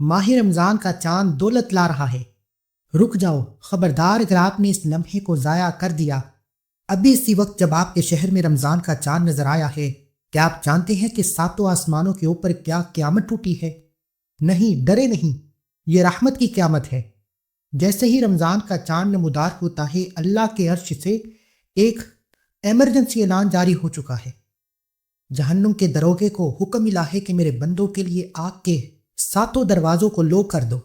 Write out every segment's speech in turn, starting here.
ماہ رمضان کا چاند دولت لا رہا ہے۔ رک جاؤ، خبردار اگر آپ نے اس لمحے کو ضائع کر دیا۔ ابھی اسی وقت جب آپ کے شہر میں رمضان کا چاند نظر آیا ہے، کیا آپ جانتے ہیں کہ ساتوں آسمانوں کے اوپر کیا قیامت ٹوٹی ہے؟ نہیں، ڈرے نہیں، یہ رحمت کی قیامت ہے۔ جیسے ہی رمضان کا چاند نمودار ہوتا ہے، اللہ کے عرش سے ایک ایمرجنسی اعلان جاری ہو چکا ہے۔ جہنم کے دروگے کو حکم ملا ہے کہ میرے بندوں کے لیے آگ کے ساتوں دروازوں کو لو کر دو،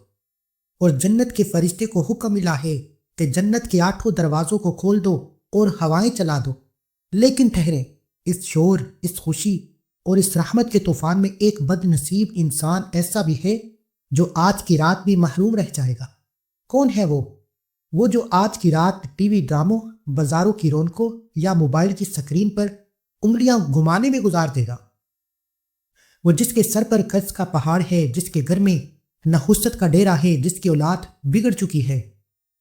اور جنت کے فرشتے کو حکم ملا ہے کہ جنت کے 8 دروازوں کو کھول دو اور ہوائیں چلا دو۔ لیکن ٹھہریں، اس شور، اس خوشی اور اس رحمت کے طوفان میں ایک بد نصیب انسان ایسا بھی ہے جو آج کی رات بھی محروم رہ جائے گا۔ کون ہے وہ جو آج کی رات ٹی وی ڈراموں، بازاروں کی رونقوں یا موبائل کی سکرین پر انگلیاں گھمانے میں گزار دے گا؟ وہ جس کے سر پر قرض کا پہاڑ ہے، جس کے گھر میں نحوست کا ڈیرا ہے، جس کی اولاد بگڑ چکی ہے،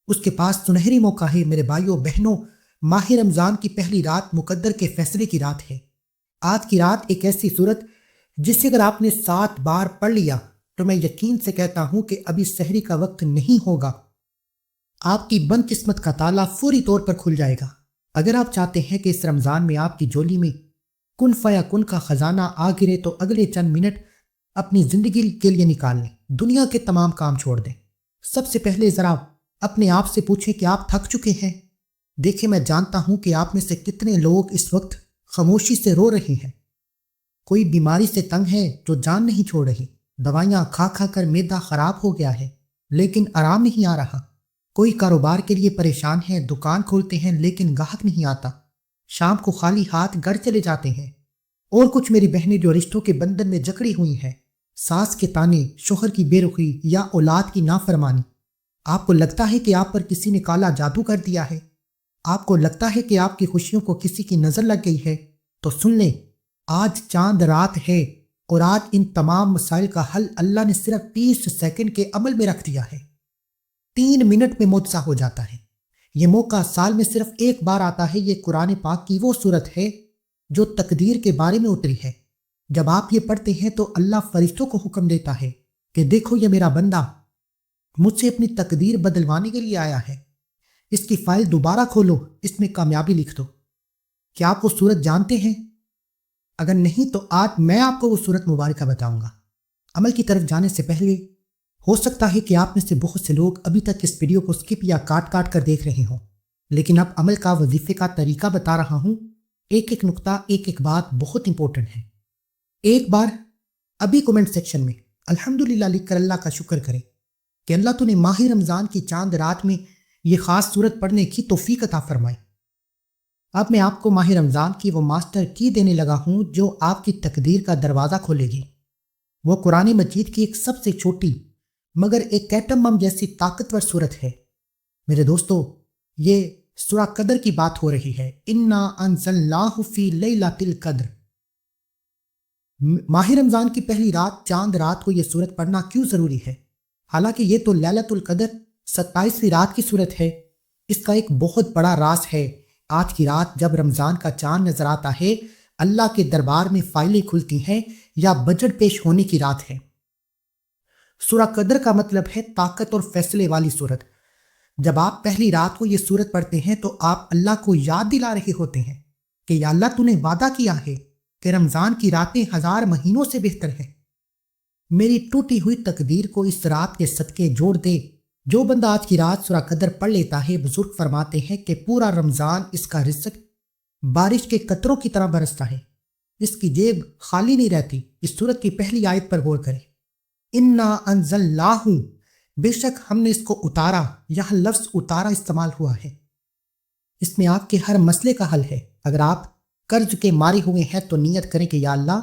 اس کے پاس سنہری موقع ہے۔ میرے بھائیوں بہنوں، ماہ رمضان کی پہلی رات مقدر کے فیصلے کی رات ہے۔ آج کی رات ایک ایسی صورت جسے اگر آپ نے 7 بار پڑھ لیا تو میں یقین سے کہتا ہوں کہ ابھی سحری کا وقت نہیں ہوگا، آپ کی بند قسمت کا تالا فوری طور پر کھل جائے گا۔ اگر آپ چاہتے ہیں کہ اس رمضان میں آپ کی جولی میں کن فیا کن کا خزانہ آ گرے تو اگلے چند منٹ اپنی زندگی کے لیے نکال لیں، دنیا کے تمام کام چھوڑ دیں۔ سب سے پہلے ذرا اپنے آپ سے پوچھیں کہ آپ تھک چکے ہیں؟ دیکھیں، میں جانتا ہوں کہ آپ میں سے کتنے لوگ اس وقت خاموشی سے رو رہے ہیں۔ کوئی بیماری سے تنگ ہے جو جان نہیں چھوڑ رہی، دوائیاں کھا کھا کر معدہ خراب ہو گیا ہے لیکن آرام نہیں آ رہا۔ کوئی کاروبار کے لیے پریشان ہے، دکان کھولتے ہیں لیکن گاہک نہیں آتا، شام کو خالی ہاتھ گھر چلے جاتے ہیں۔ اور کچھ میری بہنیں جو رشتوں کے بندھن میں جکڑی ہوئی ہیں، ساس کے تانے، شوہر کی بے رخی یا اولاد کی نافرمانی۔ آپ کو لگتا ہے کہ آپ پر کسی نے کالا جادو کر دیا ہے، آپ کو لگتا ہے کہ آپ کی خوشیوں کو کسی کی نظر لگ گئی ہے، تو سن لیں، آج چاند رات ہے اور آج ان تمام مسائل کا حل اللہ نے صرف 30 سیکنڈ کے عمل میں رکھ دیا ہے۔ 3 منٹ میں معجزہ ہو جاتا ہے۔ یہ موقع سال میں صرف ایک بار آتا ہے۔ یہ قرآن پاک کی وہ صورت ہے جو تقدیر کے بارے میں اتری ہے۔ جب آپ یہ پڑھتے ہیں تو اللہ فرشتوں کو حکم دیتا ہے کہ دیکھو، یہ میرا بندہ مجھ سے اپنی تقدیر بدلوانے کے لیے آیا ہے، اس کی فائل دوبارہ کھولو، اس میں کامیابی لکھ دو۔ کیا آپ وہ صورت جانتے ہیں؟ اگر نہیں تو آج میں آپ کو وہ صورت مبارکہ بتاؤں گا۔ عمل کی طرف جانے سے پہلے ہو سکتا ہے کہ آپ میں سے بہت سے لوگ ابھی تک اس ویڈیو کو سکپ یا کاٹ کاٹ کر دیکھ رہے ہوں، لیکن اب عمل کا وظیفے کا طریقہ بتا رہا ہوں۔ ایک ایک نقطہ، ایک ایک بات بہت امپورٹنٹ ہے۔ ایک بار ابھی کومنٹ سیکشن میں الحمدللہ لکھ کر اللہ کا شکر کریں کہ اللہ تو نے ماہ رمضان کی چاند رات میں یہ خاص صورت پڑھنے کی توفیق عطا فرمائی۔ اب میں آپ کو ماہ رمضان کی وہ ماسٹر کی دینے لگا ہوں جو آپ کی تقدیر کا دروازہ کھولے گی۔ وہ قرآن مجید کی ایک سب سے چھوٹی مگر ایک ایٹم بم جیسی طاقتور صورت ہے۔ میرے دوستو، یہ سورہ قدر کی بات ہو رہی ہے۔ انا انزلناہ فی لیلۃ القدر۔ ماہ رمضان کی پہلی رات، چاند رات کو یہ صورت پڑھنا کیوں ضروری ہے؟ حالانکہ یہ تو لیلۃ القدر 27ویں رات کی صورت ہے۔ اس کا ایک بہت بڑا راز ہے۔ آج کی رات جب رمضان کا چاند نظر آتا ہے، اللہ کے دربار میں فائلیں کھلتی ہیں یا بجٹ پیش ہونے کی رات ہے۔ سورہ قدر کا مطلب ہے طاقت اور فیصلے والی صورت۔ جب آپ پہلی رات کو یہ صورت پڑھتے ہیں تو آپ اللہ کو یاد دلا رہے ہوتے ہیں کہ یا اللہ، تو نے وعدہ کیا ہے کہ رمضان کی راتیں 1000 مہینوں سے بہتر ہیں۔ میری ٹوٹی ہوئی تقدیر کو اس رات کے صدقے جوڑ دے۔ جو بندہ آج کی رات سورہ قدر پڑھ لیتا ہے، بزرگ فرماتے ہیں کہ پورا رمضان اس کا رزق بارش کے قطروں کی طرح برستا ہے، اس کی جیب خالی نہیں رہتی۔ اس سورت کی پہلی آیت پر غور کریں، انا انزلناہ، بے شک ہم نے اس کو اتارا۔ یہاں لفظ اتارا استعمال ہوا ہے۔ اس میں آپ کے ہر مسئلے کا حل ہے۔ اگر آپ قرض کے مارے ہوئے ہیں تو نیت کریں کہ یا اللہ،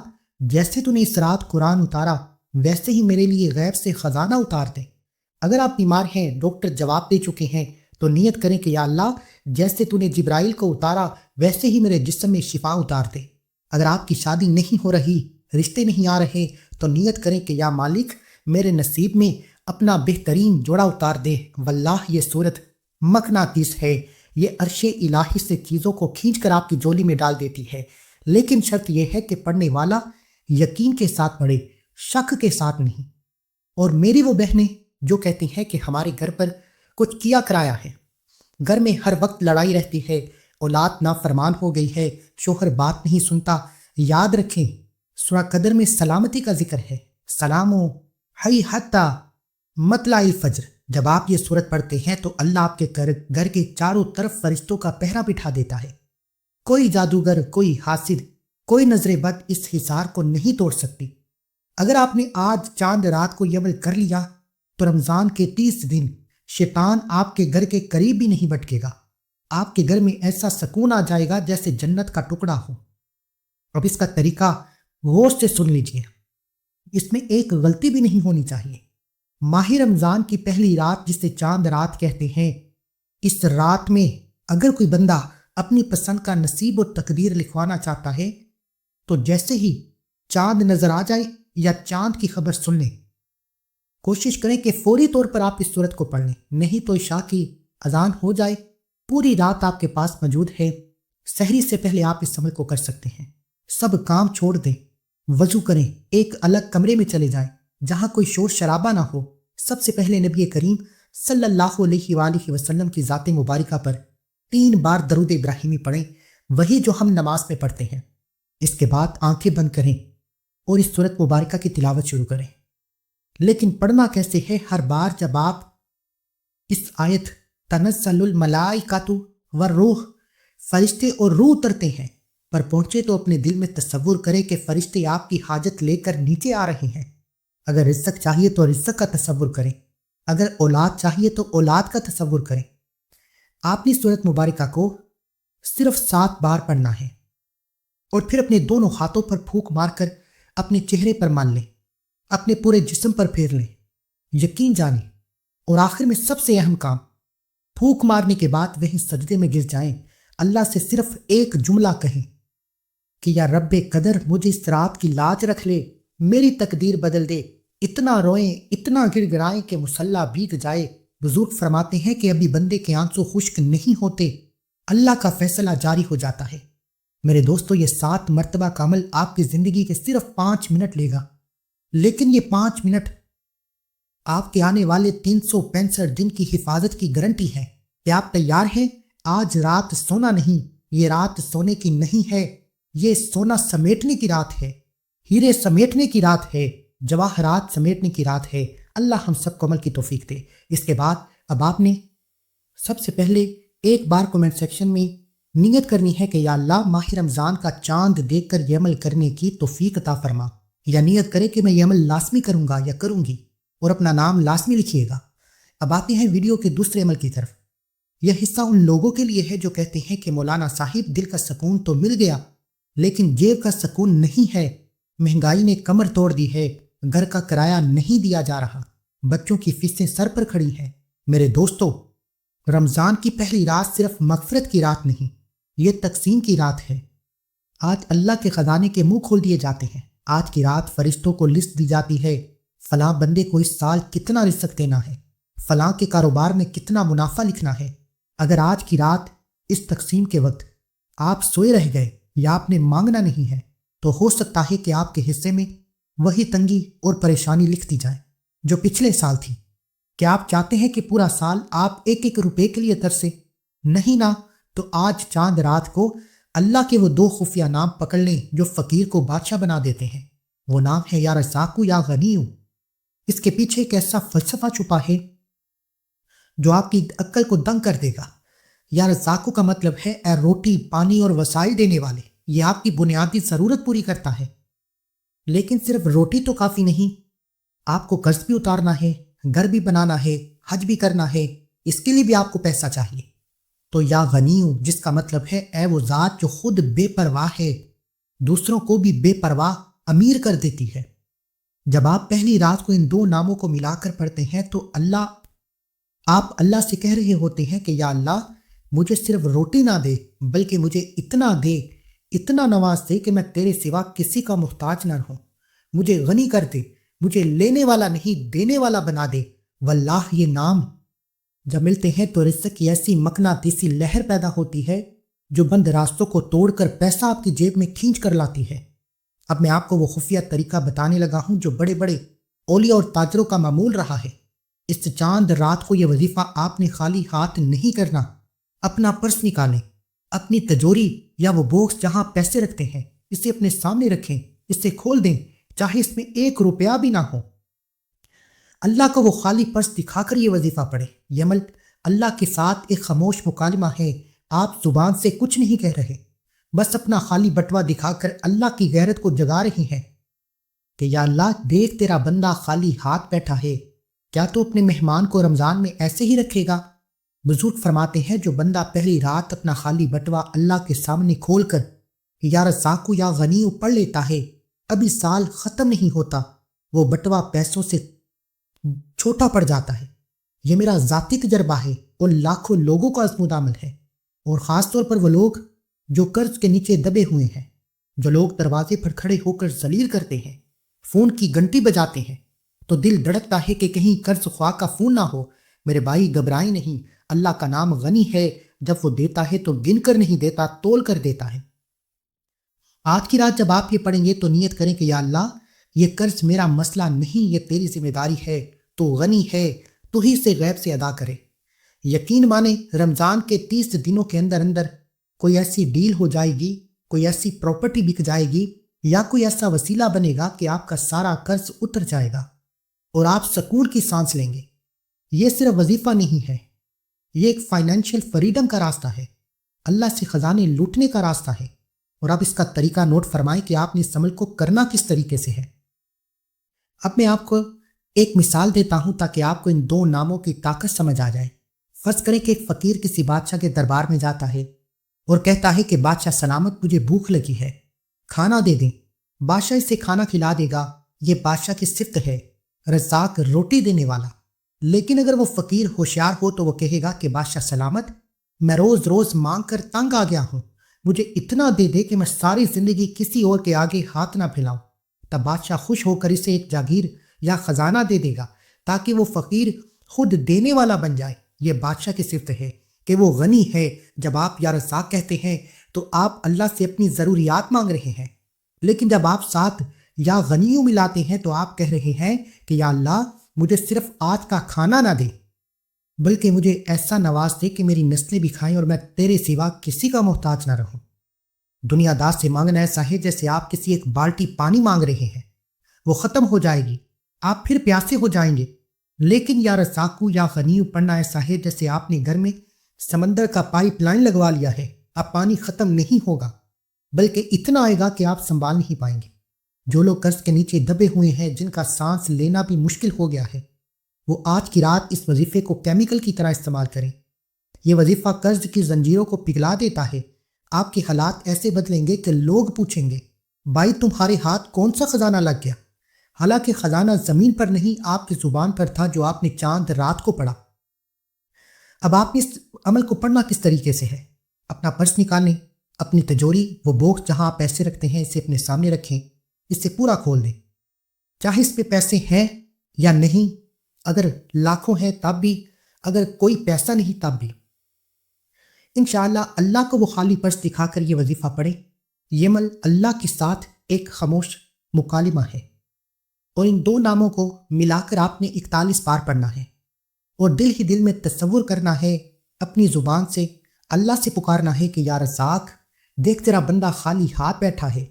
جیسے تو نے اس رات قرآن اتارا ویسے ہی میرے لیے غیب سے خزانہ اتار دے۔ اگر آپ بیمار ہیں، ڈاکٹر جواب دے چکے ہیں، تو نیت کریں کہ یا اللہ، جیسے تو نے جبرائیل کو اتارا ویسے ہی میرے جسم میں شفا اتار دے۔ اگر آپ کی شادی نہیں ہو رہی، رشتے نہیں آ رہے، تو نیت کریں کہ یا مالک، میرے نصیب میں اپنا بہترین جوڑا اتار دے۔ واللہ یہ صورت مقناطیس ہے، یہ عرش الہی سے چیزوں کو کھینچ کر آپ کی جولی میں ڈال دیتی ہے۔ لیکن شرط یہ ہے کہ پڑھنے والا یقین کے ساتھ پڑھے، شک کے ساتھ نہیں۔ اور میری وہ بہنیں جو کہتی ہیں کہ ہمارے گھر پر کچھ کیا کرایا ہے، گھر میں ہر وقت لڑائی رہتی ہے، اولاد نافرمان ہو گئی ہے، شوہر بات نہیں سنتا، یاد رکھیں سورہ قدر میں سلامتی کا ذکر ہے، سلام ہی حتی مطلع الفجر۔ جب آپ یہ سورت پڑھتے ہیں تو اللہ آپ کے گھر کے چاروں طرف فرشتوں کا پہرا بٹھا دیتا ہے۔ کوئی جادوگر، کوئی حاسد، کوئی نظر بد اس حصار کو نہیں توڑ سکتی۔ اگر آپ نے آج چاند رات کو یہ عمل کر لیا تو رمضان کے 30 دن شیطان آپ کے گھر کے قریب بھی نہیں بٹکے گا۔ آپ کے گھر میں ایسا سکون آ جائے گا جیسے جنت کا ٹکڑا ہو۔ اب اس کا طریقہ غور سے سن لیجئے، اس میں ایک غلطی بھی نہیں ہونی چاہیے۔ ماہ رمضان کی پہلی رات جسے چاند رات کہتے ہیں، اس رات میں اگر کوئی بندہ اپنی پسند کا نصیب و تقدیر لکھوانا چاہتا ہے تو جیسے ہی چاند نظر آ جائے یا چاند کی خبر سن لیں، کوشش کریں کہ فوری طور پر آپ اس صورت کو پڑھ لیں، نہیں تو عشاء کی اذان ہو جائے، پوری رات آپ کے پاس موجود ہے، سحری سے پہلے آپ اس عمل کو کر سکتے ہیں۔ سب کام چھوڑ دیں، وضو کریں، ایک الگ کمرے میں چلے جائیں جہاں کوئی شور شرابہ نہ ہو۔ سب سے پہلے نبی کریم صلی اللہ علیہ وآلہ وسلم کی ذات مبارکہ پر 3 بار درود ابراہیمی پڑھیں، وہی جو ہم نماز میں پڑھتے ہیں۔ اس کے بعد آنکھیں بند کریں اور اس سورت مبارکہ کی تلاوت شروع کریں۔ لیکن پڑھنا کیسے ہے؟ ہر بار جب آپ اس آیت تنزل الملائکۃ والروح، فرشتے اور روح اترتے ہیں پر پہنچے تو اپنے دل میں تصور کریں کہ فرشتے آپ کی حاجت لے کر نیچے آ رہے ہیں۔ اگر رزق چاہیے تو رزق کا تصور کریں، اگر اولاد چاہیے تو اولاد کا تصور کریں۔ آپ نے سورت مبارکہ کو صرف 7 بار پڑھنا ہے اور پھر اپنے دونوں ہاتھوں پر پھونک مار کر اپنے چہرے پر مان لیں، اپنے پورے جسم پر پھیر لیں، یقین جانیں۔ اور آخر میں سب سے اہم کام، پھونک مارنے کے بعد وہیں سجدے میں گر جائیں، اللہ سے صرف ایک جملہ کہیں کہ یا رب قدر مجھے اس رات کی لاج رکھ لے، میری تقدیر بدل دے۔ اتنا روئیں، اتنا گر گرائیں کہ مصلی بھیگ جائے۔ بزرگ فرماتے ہیں کہ ابھی بندے کے آنسو خشک نہیں ہوتے، اللہ کا فیصلہ جاری ہو جاتا ہے۔ میرے دوستو، یہ 7 مرتبہ کا عمل آپ کی زندگی کے صرف 5 منٹ لے گا، لیکن یہ 5 منٹ آپ کے آنے والے 365 دن کی حفاظت کی گارنٹی ہے۔ کیا آپ تیار ہیں؟ آج رات سونا نہیں، یہ رات سونے کی نہیں ہے، یہ سونا سمیٹنے کی رات ہے، ہیرے سمیٹنے کی رات ہے، جواہرات سمیٹنے کی رات ہے۔ اللہ ہم سب کو عمل کی توفیق دے۔ اس کے بعد اب آپ نے سب سے پہلے ایک بار کومنٹ سیکشن میں نیت کرنی ہے کہ یا اللہ ماہ رمضان کا چاند دیکھ کر یہ عمل کرنے کی توفیق عطا فرما، یا نیت کرے کہ میں یہ عمل لازمی کروں گا یا کروں گی، اور اپنا نام لازمی لکھیے گا۔ اب آتے ہیں ویڈیو کے دوسرے عمل کی طرف۔ یہ حصہ ان لوگوں کے لیے ہے جو کہتے ہیں کہ مولانا صاحب دل کا سکون تو مل گیا لیکن جیب کا سکون نہیں ہے، مہنگائی نے کمر توڑ دی ہے، گھر کا کرایہ نہیں دیا جا رہا، بچوں کی فیسیں سر پر کھڑی ہیں۔ میرے دوستو، رمضان کی پہلی رات صرف مغفرت کی رات نہیں، یہ تقسیم کی رات ہے۔ آج اللہ کے خزانے کے منہ کھول دیے جاتے ہیں۔ آج کی رات فرشتوں کو لسٹ دی جاتی ہے، فلاں بندے کو اس سال کتنا رزق دینا ہے، فلاں کے کاروبار میں کتنا منافع لکھنا ہے۔ اگر آج کی رات اس تقسیم کے وقت آپ سوئے رہ گئے یا آپ نے مانگنا نہیں ہے تو ہو سکتا ہے کہ آپ کے حصے میں وہی تنگی اور پریشانی لکھ دی جائے جو پچھلے سال تھی۔ کیا آپ چاہتے ہیں کہ پورا سال آپ 1 روپے کے لیے ترسے؟ نہیں نا، تو آج چاند رات کو اللہ کے وہ 2 خفیہ نام پکڑ لیں جو فقیر کو بادشاہ بنا دیتے ہیں۔ وہ نام ہے یا رزاقو یا غنیو۔ اس کے پیچھے ایک ایسا فلسفہ چھپا ہے جو آپ کی عقل کو دنگ کر دے گا۔ یا رزاقو کا مطلب ہے اے روٹی، پانی اور وسائل دینے والے، یہ آپ کی بنیادی ضرورت پوری کرتا ہے۔ لیکن صرف روٹی تو کافی نہیں، آپ کو قرض بھی اتارنا ہے، گھر بھی بنانا ہے، حج بھی کرنا ہے، اس کے لیے بھی آپ کو پیسہ چاہیے۔ تو یا غنیو، جس کا مطلب ہے اے وہ ذات جو خود بے پرواہ ہے، دوسروں کو بھی بے پرواہ امیر کر دیتی ہے۔ جب آپ پہلی رات کو ان 2 ناموں کو ملا کر پڑھتے ہیں تو آپ اللہ سے کہہ رہے ہوتے ہیں کہ یا اللہ مجھے صرف روٹی نہ دے بلکہ مجھے اتنا دے، اتنا نواز دے کہ میں تیرے سوا کسی کا محتاج نہ رہوں، مجھے غنی کر دے، مجھے لینے والا نہیں دینے والا بنا دے۔ واللہ یہ نام جب ملتے ہیں تو رزق کی ایسی مقناطیسی لہر پیدا ہوتی ہے جو بند راستوں کو توڑ کر پیسہ آپ کی جیب میں کھینچ کر لاتی ہے۔ اب میں آپ کو وہ خفیہ طریقہ بتانے لگا ہوں جو بڑے بڑے اولیاء اور تاجروں کا معمول رہا ہے۔ اس چاند رات کو یہ وظیفہ آپ نے خالی ہاتھ نہیں کرنا۔ اپنا پرس نکالیں، اپنی تجوری یا وہ باکس جہاں پیسے رکھتے ہیں اسے اپنے سامنے رکھیں، اسے کھول دیں، چاہے اس میں 1 روپیہ بھی نہ ہو۔ اللہ کو وہ خالی پرس دکھا کر یہ وظیفہ پڑھیں۔ یہ عمل اللہ کے ساتھ ایک خاموش مکالمہ ہے۔ آپ زبان سے کچھ نہیں کہہ رہے، بس اپنا خالی بٹوا دکھا کر اللہ کی غیرت کو جگا رہی ہیں کہ یا اللہ دیکھ تیرا بندہ خالی ہاتھ بیٹھا ہے، کیا تو اپنے مہمان کو رمضان میں ایسے ہی رکھے گا؟ بزرگ فرماتے ہیں جو بندہ پہلی رات اپنا خالی بٹوا اللہ کے سامنے کھول کر یا رزاقو یا غنیو پڑھ لیتا ہے، ابھی سال ختم نہیں ہوتا وہ بٹوا پیسوں سے چھوٹا پڑ جاتا ہے۔ یہ میرا ذاتی تجربہ ہے اور لاکھوں لوگوں کا آزمودہ عمل ہے، اور خاص طور پر وہ لوگ جو قرض کے نیچے دبے ہوئے ہیں، جو لوگ دروازے پر کھڑے ہو کر ذلیل کرتے ہیں، فون کی گھنٹی بجاتے ہیں تو دل دھڑکتا ہے کہ کہیں قرض خواہ کا فون نہ ہو۔ میرے بھائی گھبرائیں نہیں، اللہ کا نام غنی ہے، جب وہ دیتا ہے تو گن کر نہیں دیتا، تول کر دیتا ہے۔ آج کی رات جب آپ یہ پڑھیں گے تو نیت کریں کہ یا اللہ یہ قرض میرا مسئلہ نہیں، یہ تیری ذمہ داری ہے، تو غنی ہے، تو ہی سے غیب سے ادا کرے۔ یقین مانیں رمضان کے 30 دنوں کے اندر اندر کوئی ایسی ڈیل ہو جائے گی، کوئی ایسی پراپرٹی بک جائے گی، یا کوئی ایسا وسیلہ بنے گا کہ آپ کا سارا قرض اتر جائے گا اور آپ سکون کی سانس لیں گے۔ یہ صرف وظیفہ نہیں ہے، یہ ایک فائنینشیل فریڈم کا راستہ ہے، اللہ سے خزانے لوٹنے کا راستہ ہے۔ اور آپ اس کا طریقہ نوٹ فرمائیں کہ آپ نے اس عمل کو کرنا کس طریقے سے ہے۔ اب میں آپ کو ایک مثال دیتا ہوں تاکہ آپ کو ان 2 ناموں کی طاقت سمجھ آ جائے۔ فرض کریں کہ ایک فقیر کسی بادشاہ کے دربار میں جاتا ہے اور کہتا ہے کہ بادشاہ سلامت، مجھے بھوک لگی ہے، کھانا دے دیں۔ بادشاہ اسے کھانا کھلا دے گا، یہ بادشاہ کی صفت ہے، رزاق روٹی دینے والا۔ لیکن اگر وہ فقیر ہوشیار ہو تو وہ کہے گا کہ بادشاہ سلامت، میں روز روز مانگ کر تنگ آ گیا ہوں، مجھے اتنا دے دے کہ میں ساری زندگی کسی اور کے آگے ہاتھ نہ پھیلاؤں۔ تب بادشاہ خوش ہو کر اسے ایک جاگیر یا خزانہ دے دے گا تاکہ وہ فقیر خود دینے والا بن جائے۔ یہ بادشاہ کی صفت ہے کہ وہ غنی ہے۔ جب آپ یا رزاق کہتے ہیں تو آپ اللہ سے اپنی ضروریات مانگ رہے ہیں، لیکن جب آپ ساتھ یا غنیوں ملاتے ہیں تو آپ کہہ رہے ہیں کہ یا اللہ مجھے صرف آج کا کھانا نہ دے، بلکہ مجھے ایسا نواز دے کہ میری نسلیں بھی کھائیں اور میں تیرے سوا کسی کا محتاج نہ رہوں۔ دنیا دار سے مانگنا ایسا ہے جیسے آپ کسی ایک بالٹی پانی مانگ رہے ہیں، وہ ختم ہو جائے گی، آپ پھر پیاسے ہو جائیں گے۔ لیکن یا رزاقو یا غنیو پڑھنا ایسا ہے جیسے آپ نے گھر میں سمندر کا پائپ لائن لگوا لیا ہے، اب پانی ختم نہیں ہوگا بلکہ اتنا آئے گا کہ آپ سنبھال نہیں پائیں گے۔ جو لوگ قرض کے نیچے دبے ہوئے ہیں، جن کا سانس لینا بھی مشکل ہو گیا ہے، وہ آج کی رات اس وظیفے کو کیمیکل کی طرح استعمال کریں۔ یہ وظیفہ قرض کی زنجیروں کو پگھلا دیتا ہے۔ آپ کے حالات ایسے بدلیں گے کہ لوگ پوچھیں گے بھائی تمہارے ہاتھ کون سا خزانہ لگ گیا؟ حالانکہ خزانہ زمین پر نہیں آپ کی زبان پر تھا جو آپ نے چاند رات کو پڑھا۔ اب آپ نے اس عمل کو پڑھنا کس طریقے سے ہے؟ اپنا پرس نکالیں، اپنی تجوری، وہ باکس جہاں آپ پیسے رکھتے ہیں اسے اپنے سامنے رکھیں، اسے پورا کھول دیں، چاہے اس پہ پیسے ہیں یا نہیں، اگر لاکھوں ہیں تب بھی، اگر کوئی پیسہ نہیں تب بھی۔ انشاءاللہ اللہ کو وہ خالی پرس دکھا کر یہ وظیفہ پڑھیں۔ یہ عمل اللہ کے ساتھ ایک خاموش مکالمہ ہے، اور ان 2 ناموں کو ملا کر آپ نے 41 بار پڑھنا ہے، اور دل ہی دل میں تصور کرنا ہے، اپنی زبان سے اللہ سے پکارنا ہے کہ یا رزاق دیکھ تیرا بندہ خالی ہاتھ بیٹھا ہے،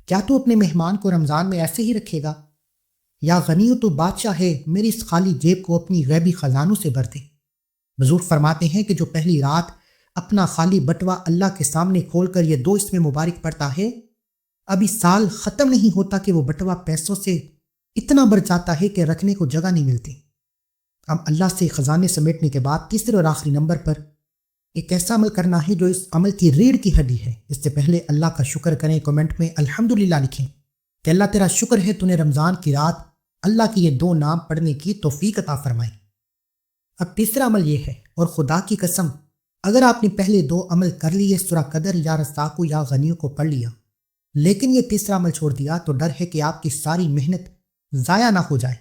کیا تو اپنے مہمان کو رمضان میں ایسے ہی رکھے گا؟ یا غنیو تو بادشاہ ہے، میری اس خالی جیب کو اپنی غیبی خزانوں سے بھر دے۔ بزرگ فرماتے ہیں کہ جو پہلی رات اپنا خالی بٹوا اللہ کے سامنے کھول کر یہ 2 اسم مبارک پڑھتا ہے، ابھی سال ختم نہیں ہوتا کہ وہ بٹوا پیسوں سے اتنا بڑھ جاتا ہے کہ رکھنے کو جگہ نہیں ملتی۔ اب اللہ سے خزانے سمیٹنے کے بعد تیسرے اور آخری نمبر پر ایک ایسا عمل کرنا ہے جو اس عمل کی ریڑھ کی ہڈی ہے۔ اس سے پہلے اللہ کا شکر کریں، کمنٹ میں الحمدللہ لکھیں کہ اللہ تیرا شکر ہے تو نے رمضان کی رات اللہ کی یہ 2 نام پڑھنے کی توفیق عطا فرمائی۔ اب تیسرا عمل یہ ہے، اور خدا کی قسم اگر آپ نے پہلے 2 عمل کر لیے، سورہ قدر یا رزاقو یا غنیو کو پڑھ لیا، لیکن یہ تیسرا عمل چھوڑ دیا، تو ڈر ہے کہ آپ کی ساری محنت ضائع نہ ہو جائے۔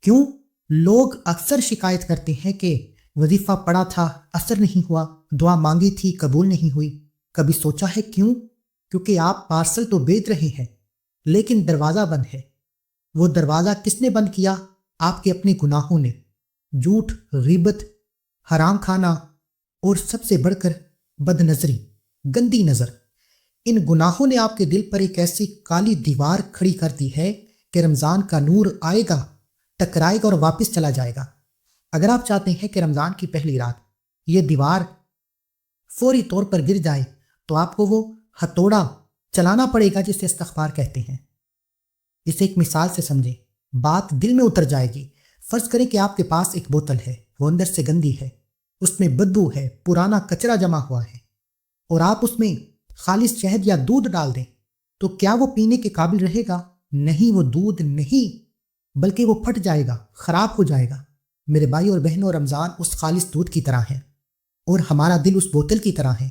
کیوں؟ لوگ اکثر شکایت کرتے ہیں کہ وظیفہ پڑھا تھا، اثر نہیں ہوا، دعا مانگی تھی، قبول نہیں ہوئی۔ کبھی سوچا ہے کیوں؟ کیونکہ آپ پارسل تو بھیج رہے ہیں لیکن دروازہ بند ہے۔ وہ دروازہ کس نے بند کیا؟ آپ کے اپنے گناہوں نے، جھوٹ، غیبت، حرام کھانا اور سب سے بڑھ کر بد نظری، گندی نظر، ان گناہوں نے آپ کے دل پر ایک ایسی کالی دیوار کھڑی کر دی ہے کہ رمضان کا نور آئے گا، ٹکرائے گا اور واپس چلا جائے گا۔ اگر آپ چاہتے ہیں کہ رمضان کی پہلی رات یہ دیوار فوری طور پر گر جائے تو آپ کو وہ ہتھوڑا چلانا پڑے گا جسے استغفار کہتے ہیں۔ اسے ایک مثال سے سمجھیں، بات دل میں اتر جائے گی۔ فرض کریں کہ آپ کے پاس ایک بوتل ہے، وہ اندر سے گندی ہے، اس میں بدبو ہے، پرانا کچرا جمع ہوا ہے، اور آپ اس میں خالص شہد یا دودھ ڈال دیں تو کیا وہ پینے کے قابل رہے گا؟ نہیں، وہ دودھ نہیں بلکہ وہ پھٹ جائے گا، خراب ہو جائے گا۔ میرے بھائی اور بہنوں، رمضان اس خالص دودھ کی طرح ہے اور ہمارا دل اس بوتل کی طرح ہے۔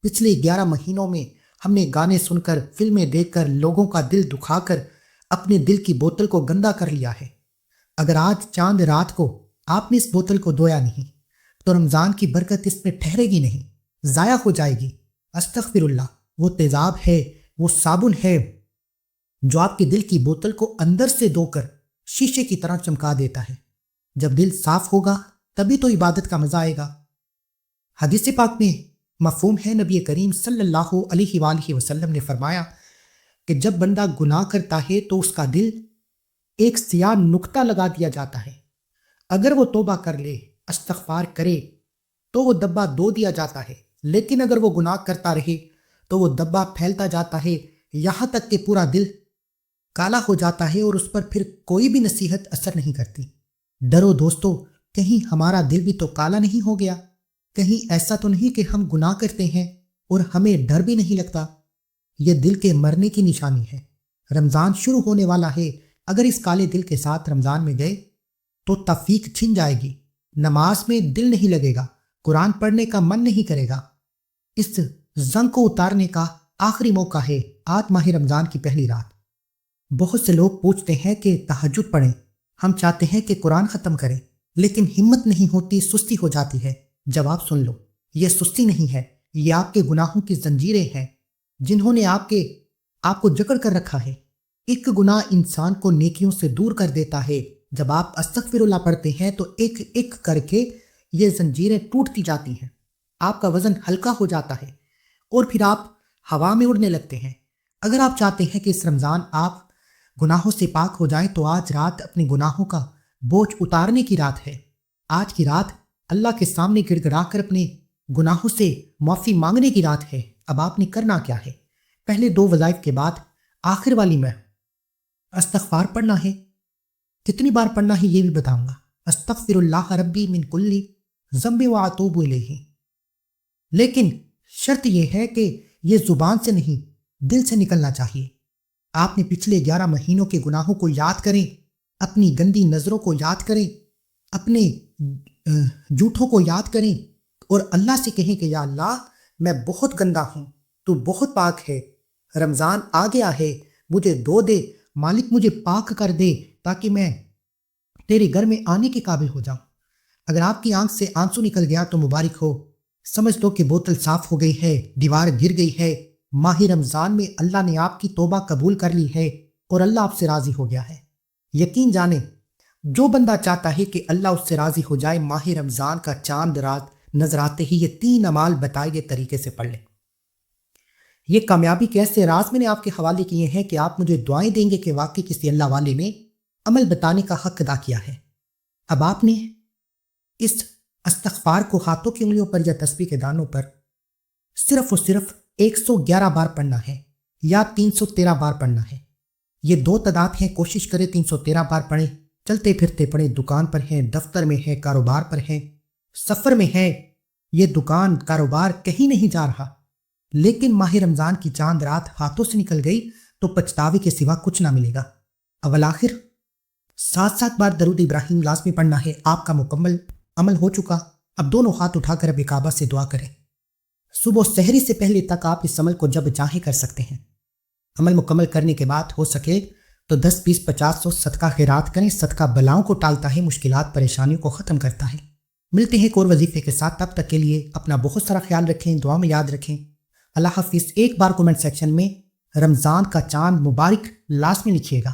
پچھلے 11 مہینوں میں ہم نے گانے سن کر، فلمیں دیکھ کر، لوگوں کا دل دکھا کر اپنے دل کی بوتل کو گندا کر لیا ہے۔ اگر آج چاند رات کو آپ نے اس بوتل کو دھویا نہیں تو رمضان کی برکت اس میں ٹھہرے گی نہیں، ضائع ہو جائے گی۔ استغفر اللہ، وہ تیزاب ہے، وہ صابن ہے جو آپ کے دل کی بوتل کو اندر سے دھو کر شیشے کی طرح چمکا دیتا ہے۔ جب دل صاف ہوگا تبھی تو عبادت کا مزہ آئے گا۔ حدیث پاک میں مفہوم ہے، نبی کریم صلی اللہ علیہ وآلہ وسلم نے فرمایا کہ جب بندہ گناہ کرتا ہے تو اس کا دل ایک سیاہ نقطہ لگا دیا جاتا ہے۔ اگر وہ توبہ کر لے، استغفار کرے تو وہ دبا دھو دیا جاتا ہے، لیکن اگر وہ گناہ کرتا رہے تو وہ دبا پھیلتا جاتا ہے، یہاں تک کہ پورا دل کالا ہو جاتا ہے اور اس پر پھر کوئی بھی نصیحت اثر نہیں کرتی۔ ڈرو دوستو، کہیں ہمارا دل بھی تو کالا نہیں ہو گیا، کہیں ایسا تو نہیں کہ ہم گناہ کرتے ہیں اور ہمیں ڈر بھی نہیں لگتا۔ یہ دل کے مرنے کی نشانی ہے۔ رمضان شروع ہونے والا ہے، اگر اس کالے دل کے ساتھ رمضان میں گئے تو توفیق چھن جائے گی، نماز میں دل نہیں لگے گا، قرآن پڑھنے کا من نہیں کرے گا۔ اس زنگ کو اتارنے کا آخری موقع ہے آج ماہ رمضان کی پہلی رات۔ بہت سے لوگ پوچھتے ہیں کہ تہجد پڑھیں، ہم چاہتے ہیں کہ قرآن ختم کریں لیکن ہمت نہیں ہوتی، سستی ہو جاتی ہے۔ جواب سن لو، یہ سستی نہیں ہے، یہ آپ کے گناہوں کی زنجیریں ہیں جنہوں نے آپ کو جکڑ کر رکھا ہے۔ ایک گناہ انسان کو نیکیوں سے دور کر دیتا ہے۔ جب آپ استغفر اللہ پڑھتے ہیں تو ایک ایک کر کے یہ زنجیریں ٹوٹتی جاتی ہیں، آپ کا وزن ہلکا ہو جاتا ہے اور پھر آپ ہوا میں اڑنے لگتے ہیں۔ اگر آپ چاہتے ہیں کہ اس رمضان آپ گناہوں سے پاک ہو جائیں تو آج رات اپنے گناہوں کا بوجھ اتارنے کی رات ہے۔ آج کی رات اللہ کے سامنے گڑ گڑا کر اپنے گناہوں سے معافی مانگنے کی رات ہے۔ اب آپ نے کرنا کیا ہے؟ پہلے 2 وظائف کے بعد آخر والی میں استغفار پڑھنا ہے۔ کتنی بار پڑھنا ہے یہ بھی بتاؤں گا۔ استغفر اللہ ربی من کل ذنب واتوب الیہ، لیکن شرط یہ ہے کہ یہ زبان سے نہیں، دل سے نکلنا چاہیے۔ آپ نے پچھلے 11 مہینوں کے گناہوں کو یاد کریں، اپنی گندی نظروں کو یاد کریں، اپنے جھوٹوں کو یاد کریں اور اللہ سے کہیں کہ یا اللہ، میں بہت گندا ہوں، تو بہت پاک ہے، رمضان آ گیا ہے، مجھے دھو دے مالک، مجھے پاک کر دے تاکہ میں تیرے گھر میں آنے کے قابل ہو جاؤں۔ اگر آپ کی آنکھ سے آنسو نکل گیا تو مبارک ہو، سمجھ دو کہ بوتل صاف ہو گئی ہے، دیوار گر گئی ہے۔ ماہ رمضان میں اللہ نے آپ کی توبہ قبول کر لی ہے اور اللہ آپ سے راضی ہو گیا ہے۔ یقین جانیں، جو بندہ چاہتا ہے کہ اللہ اس سے راضی ہو جائے، ماہ رمضان کا چاند رات نظر آتے ہی یہ 3 اعمال بتائے گئے طریقے سے پڑھ لیں۔ یہ کامیابی کے ایسے راز میں نے آپ کے حوالے کیے ہیں کہ آپ مجھے دعائیں دیں گے کہ واقعی کسی اللہ والے نے عمل بتانے کا حق ادا کیا ہے۔ اب آپ نے اس استغفار کو ہاتھوں کی انگلیوں پر یا تسبیح کے دانوں پر صرف اور صرف 111 بار پڑھنا ہے یا 313 بار پڑھنا ہے۔ یہ 2 تعداد ہیں، کوشش کریں 313 بار پڑھیں۔ چلتے پھرتے پڑھیں، دکان پر ہیں، دفتر میں ہیں، کاروبار پر ہیں، سفر میں ہے، یہ دکان کاروبار کہیں نہیں جا رہا، لیکن ماہ رمضان کی چاند رات ہاتھوں سے نکل گئی تو پچھتاوے کے سوا کچھ نہ ملے گا۔ اول آخر 7 بار درود ابراہیم لازمی پڑھنا ہے۔ آپ کا مکمل عمل ہو چکا، اب دونوں ہاتھ اٹھا کر رب کعبہ سے دعا کریں۔ صبح سحری سے پہلے تک آپ اس عمل کو جب چاہیں کر سکتے ہیں۔ عمل مکمل کرنے کے بعد ہو سکے تو 10 20 50 100 صدقہ خیرات کریں۔ صدقہ بلاؤں کو ٹالتا ہے، مشکلات پریشانیوں کو ختم کرتا ہے۔ ملتے ہیں ایک اور وظیفے کے ساتھ، تب تک کے لیے اپنا بہت سارا خیال رکھیں، دعا میں یاد رکھیں۔ اللہ حافظ۔ ایک بار کومنٹ سیکشن میں رمضان کا چاند مبارک لازمی لکھیے گا۔